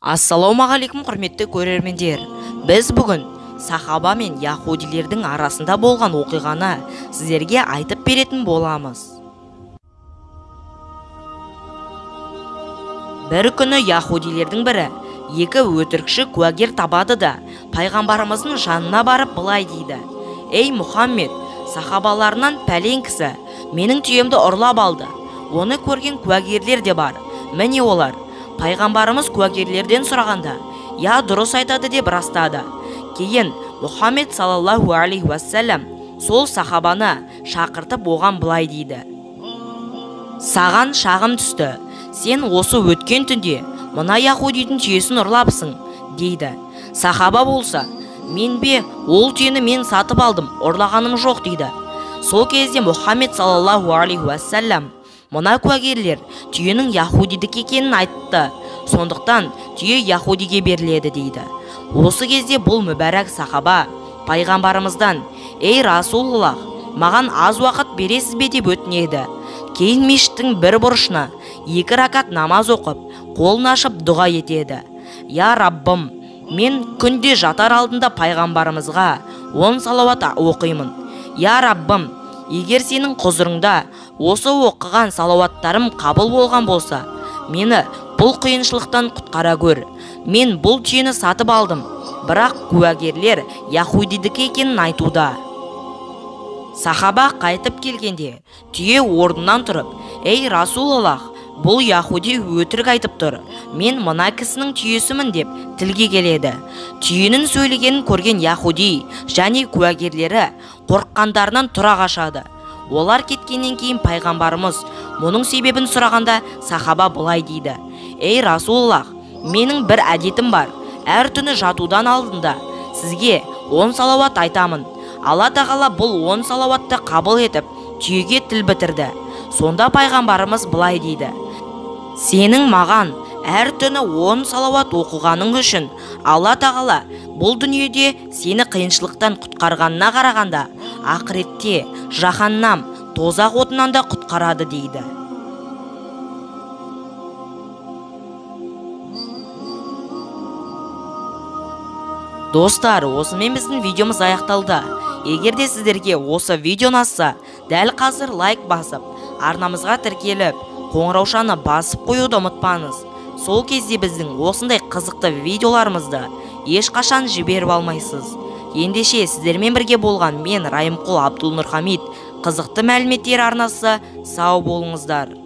Ассалаумағалейкум құрметті көрермендер. Біз бүгін сахаба мен яхудилердің арасында болған оқиғаны сіздерге айтып беретін боламыз. Бір күні яхудилердің бірі екі өтірікші куәгер табады да пайғамбарымыздың жанына барып былай дейді: "Ей Мұхаммед, сахабаларынан пәлен кісі менің түйемді ұрлап алды. Оны көрген куәгерлер де бар. Міне олар." Пайғамбарымыз куәгерлерден сұрағанда, "Я, дұрыс айтады" деп растады. Кейін Мұхаммед саллаллаху алейхи уассалам сол сахабаны шақыртып оған былай дейді: "Саған шағым түсті. Сен осы өткен түнде мына яхудидің түйесін ұрлапсың" дейді. Сахаба болса: "Мен бе, ол түйені мен сатып алдым, ұрлағаным жоқ" дейді. Сол кезде Мұхаммед саллаллаху алейхи уассалам: "Мына куәгерлер түйенің яхудидікі екенін айтты. Сондықтан түйе яхудиге беріледі" дейді. Осы кезде бұл мүбәрәк сахаба пайғамбарымыздан: "Ей Расулуллах, маған аз уақыт бересіз бе" деп өтінеді. Кейін мешіттің бір бұрышына 2 ракат намаз оқып, қолын ашып дұға етеді: "Я Раббым, мен күнде жатар алдында пайғамбарымызға 10 салауат оқимын. Я Раббым, егер сенің құзырыңда осы оқыған салауаттарым қабыл болған болса, мені бұл қиыншылықтан құтқара көр. Мен бұл түйені сатып алдым, бірақ куәгерлер яхудидікі екенін айтуда." Сахаба қайтып келгенде түйе орнынан тұрып: "Ей Расулаллах, бұл яхуди өтірік айтып тұр. Мен мына кісінің түйесімін" деп тілге келеді. Түйенің сөйлегенін көрген яхуди және куәгерлері қорыққандарынан тұра қашады. Олар кеткеннен кейін пайғамбарымыз мұның себебін сұрағанда сахаба былай дейді: "Ей Расулаллах, менің бір әдетім бар. Әр түні жатудан алдында сізге 10 салауат айтамын. Алла тағала бұл 10 салауатты қабыл етіп түйеге тіл бітірді." Сонда пайғамбарымыз былай дейді: "Сенің маған әр түні 10 салауат оқығаның үшін Алла тағала бұл дүниеде сені қиыншылықтан құтқарғанына қарағанда ақыретте жаһаннам, тозақ отынан да құтқарады" дейді. Достар, осымен біздің видеомыз аяқталды. Егер де сіздерге осы видео ұнаса, дәл қазір лайк басып, арнамызға тіркеліп, қоңыраушаны басып қоюды ұмытпаңыз. Сол кезде біздің осындай қызықты видеоларымызды ешқашан жіберіп алмайсыз. Ендеше сіздермен бірге болған мен Райымқұл Абдулнұрхамит, қызықты мәліметтер арнасы. Сау болыңыздар.